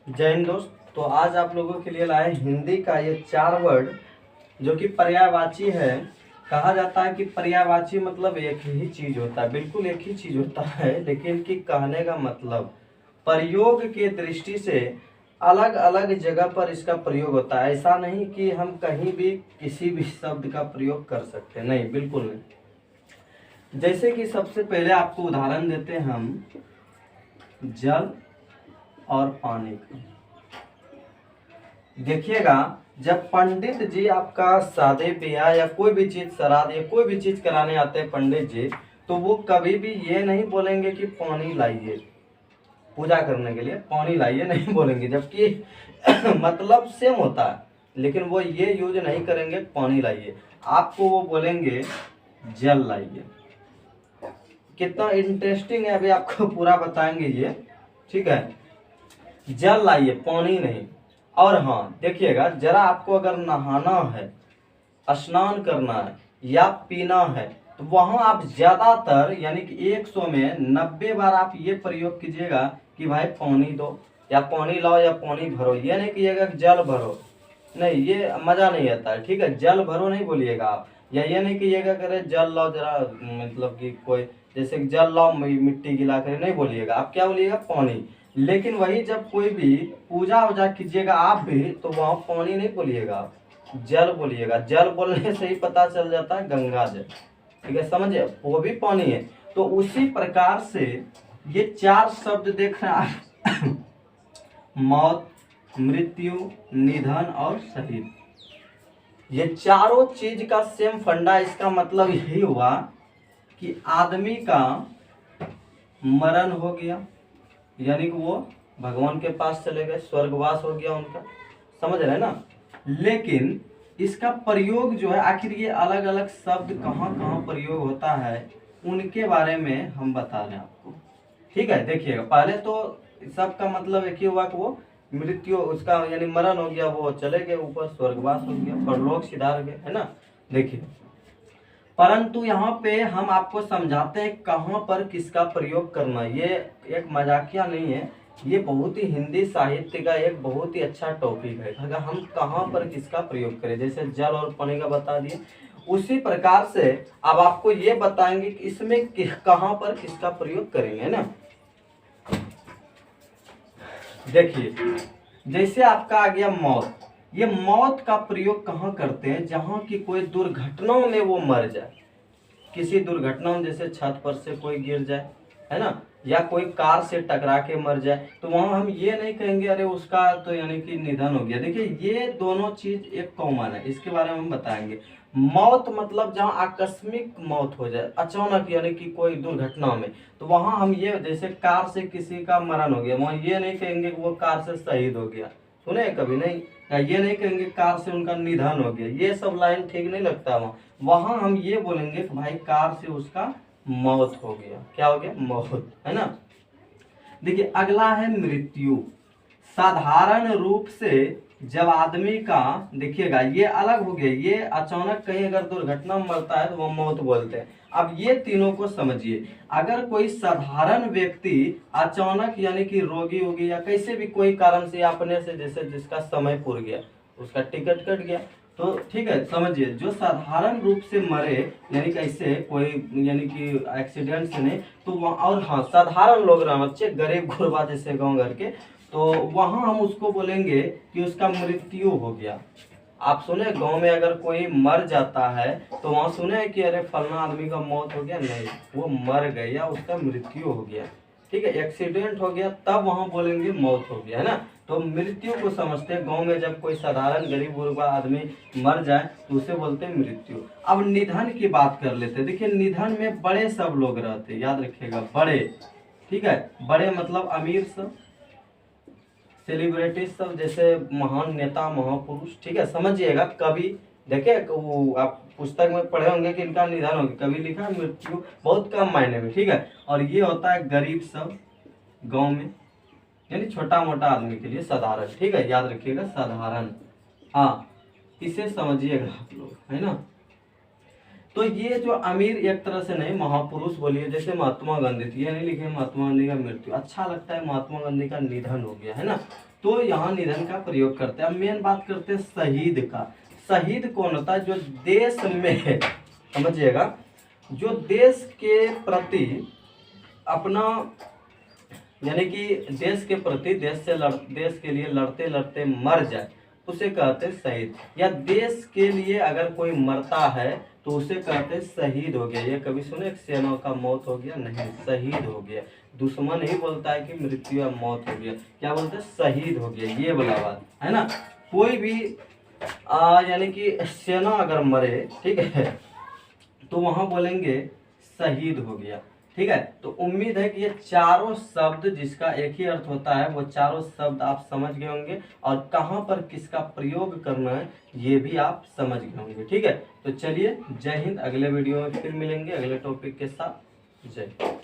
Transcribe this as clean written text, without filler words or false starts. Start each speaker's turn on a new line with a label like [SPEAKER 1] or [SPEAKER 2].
[SPEAKER 1] जय हिंद दोस्त। तो आज आप लोगों के लिए लाए हिंदी का ये 4 वर्ड जो कि पर्यायवाची है। कहा जाता है कि पर्यायवाची मतलब एक ही चीज होता है, बिल्कुल एक ही चीज होता है, लेकिन कि कहने का मतलब प्रयोग के दृष्टि से अलग अलग जगह पर इसका प्रयोग होता है। ऐसा नहीं कि हम कहीं भी किसी भी शब्द का प्रयोग कर सकते, नहीं, बिल्कुल नहीं। जैसे कि सबसे पहले आपको उदाहरण देते हैं हम जल और पानी का। देखिएगा, जब पंडित जी आपका शादी ब्याह या कोई भी चीज श्राद्ध या कोई भी चीज कराने आते हैं पंडित जी, तो वो कभी भी ये नहीं बोलेंगे कि पानी लाइए, पूजा करने के लिए पानी लाइए नहीं बोलेंगे, जबकि मतलब सेम होता है, लेकिन वो ये यूज नहीं करेंगे पानी लाइए, आपको वो बोलेंगे जल लाइए। कितना इंटरेस्टिंग है, अभी आपको पूरा बताएंगे ये, ठीक है। जल लाइए, पानी नहीं। और हाँ देखिएगा, जरा आपको अगर नहाना है, स्नान करना है या पीना है, तो वहां आप ज्यादातर यानी कि 100 में 90 बार आप ये प्रयोग कीजिएगा कि भाई पानी दो या पानी लाओ या पानी भरो। ये नहीं कीजिएगा जल भरो, नहीं, ये मजा नहीं आता है, ठीक है। जल भरो नहीं बोलिएगा आप, या ये नहीं कीजिएगा करे जल लाओ जरा, मतलब कि कोई जैसे जल लाओ मिट्टी गिला कर नहीं बोलिएगा, आप क्या बोलिएगा पानी। लेकिन वही जब कोई भी पूजा वूजा कीजिएगा आप भी, तो वहां पानी नहीं बोलिएगा, आप जल बोलिएगा। जल बोलने से ही पता चल जाता है गंगा जल, ठीक है, समझे, वो भी पानी है। तो उसी प्रकार से ये 4 शब्द देख रहे हैं मौत, मृत्यु, निधन और शहीद, ये चारों चीज का सेम फंडा। इसका मतलब यही हुआ कि आदमी का मरण हो गया, यानी कि वो भगवान के पास चले गए, स्वर्गवास हो गया उनका, समझ रहे हैं ना। लेकिन इसका प्रयोग जो है, आखिर ये अलग अलग शब्द कहाँ कहाँ प्रयोग होता है, उनके बारे में हम बता रहे हैं आपको, ठीक है। देखिएगा, पहले तो सबका मतलब एक ही हुआ कि वो मृत्यु, उसका यानी मरण हो गया, वो चले गए ऊपर, स्वर्गवास हो गया, परलोक सिधार गए, है ना। देखिए, परंतु यहाँ पे हम आपको समझाते हैं कहाँ पर किसका प्रयोग करना। ये एक मजाकिया नहीं है, ये बहुत ही हिंदी साहित्य का एक बहुत ही अच्छा टॉपिक है। अगर हम कहाँ पर किसका प्रयोग करें, जैसे जल और पानी का बता दिए, उसी प्रकार से अब आपको ये बताएंगे कि इसमें कहाँ पर किसका प्रयोग करेंगे, है ना। देखिए, जैसे आपका आ गया मौत, ये मौत का प्रयोग कहाँ करते हैं, जहां की कोई दुर्घटनाओं में वो मर जाए, किसी दुर्घटना में, जैसे छत पर से कोई गिर जाए, है ना, या कोई कार से टकरा के मर जाए, तो वहां हम ये नहीं कहेंगे अरे उसका तो यानी कि निधन हो गया। देखिए, ये दोनों चीज एक कॉमन है, इसके बारे में हम बताएंगे। मौत मतलब जहाँ आकस्मिक मौत हो जाए, अचानक, यानी कि कोई दुर्घटना में, तो वहां हम ये, जैसे कार से किसी का मरण हो गया, वहां ये नहीं कहेंगे कि वो कार से शहीद हो गया, सुने कभी नहीं, या ये नहीं कहेंगे कार से उनका निधन हो गया, ये सब लाइन ठीक नहीं लगता। वहां वहां हम ये बोलेंगे कि भाई कार से उसका मौत हो गया, क्या हो गया, मौत, है ना। देखिए, अगला है मृत्यु। साधारण रूप से जब आदमी का, देखिएगा ये अलग हो गया, ये अचानक कहीं अगर दुर्घटना में मरता है तो वो मौत बोलते हैं। अब ये तीनों को समझिए, अगर कोई साधारण व्यक्ति अचानक यानी कि रोगी हो गया या कैसे भी कोई कारण से अपने से, जैसे जिसका समय पूर गया, उसका टिकट कट गया, तो ठीक है, समझिए, जो साधारण रूप से मरे, यानी कैसे कोई यानी कि एक्सीडेंट से नहीं, तो वहाँ, और हाँ साधारण लोग रह बच्चे, गरीब गुरबा जैसे गांव घर के, तो वहां हम उसको बोलेंगे कि उसका मृत्यु हो गया। आप सुने गांव में अगर कोई मर जाता है तो वहां सुने कि अरे फलना आदमी का मौत हो गया, नहीं, वो मर गया, उसका मृत्यु हो गया, ठीक है, एक्सीडेंट हो गया, तब वहां बोलेंगे मौत हो गया, है ना। तो मृत्यु को समझते हैं, गांव में जब कोई साधारण गरीब गुरबा आदमी मर जाए तो उसे बोलते हैं मृत्यु। अब निधन की बात कर लेते हैं। देखिए, निधन में बड़े सब लोग रहते हैं, याद रखिएगा, बड़े, ठीक है, बड़े मतलब अमीर सब, सेलिब्रिटी सब, जैसे महान नेता महापुरुष, ठीक है, समझिएगा। कवि, देखिए वो आप पुस्तक में पढ़े होंगे कि इनका निधन हो गया, कभी लिखा है मृत्यु, बहुत कम मायने में, ठीक है। और ये होता है गरीब सब गांव में, यानी छोटा मोटा आदमी के लिए साधारण, ठीक है, याद रखिएगा साधारण, हाँ, इसे समझिएगा आप लोग, है ना। तो ये जो अमीर एक तरह से नहीं, महापुरुष बोलिए, जैसे महात्मा गांधी थी, ये नहीं लिखे महात्मा गांधी का मृत्यु, अच्छा लगता है महात्मा गांधी का निधन हो गया, है ना। तो यहाँ निधन का प्रयोग करते हैं। अब मेन बात करते हैं शहीद का। शहीद कौन होता है? जो देश में, समझिएगा, जो देश के प्रति अपना, यानी कि देश के प्रति, देश के लिए लड़ते लड़ते मर जाए, उसे कहते हैं शहीद। या देश के लिए अगर कोई मरता है तो उसे कहते हैं शहीद हो गया। ये कभी सुने सेना का मौत हो गया? नहीं, शहीद हो गया। दुश्मन ही बोलता है कि मृत्यु या मौत हो गया, क्या बोलते हैं? शहीद हो गया, ये वाला बात है ना। कोई भी यानी कि सेना अगर मरे, ठीक है, तो वहां बोलेंगे शहीद हो गया। ठीक है, तो उम्मीद है कि ये चारों शब्द जिसका एक ही अर्थ होता है, वो चारों शब्द आप समझ गए होंगे, और कहाँ पर किसका प्रयोग करना है ये भी आप समझ गए होंगे। ठीक है, तो चलिए, जय हिंद। अगले वीडियो में फिर मिलेंगे अगले टॉपिक के साथ। जय हिंद।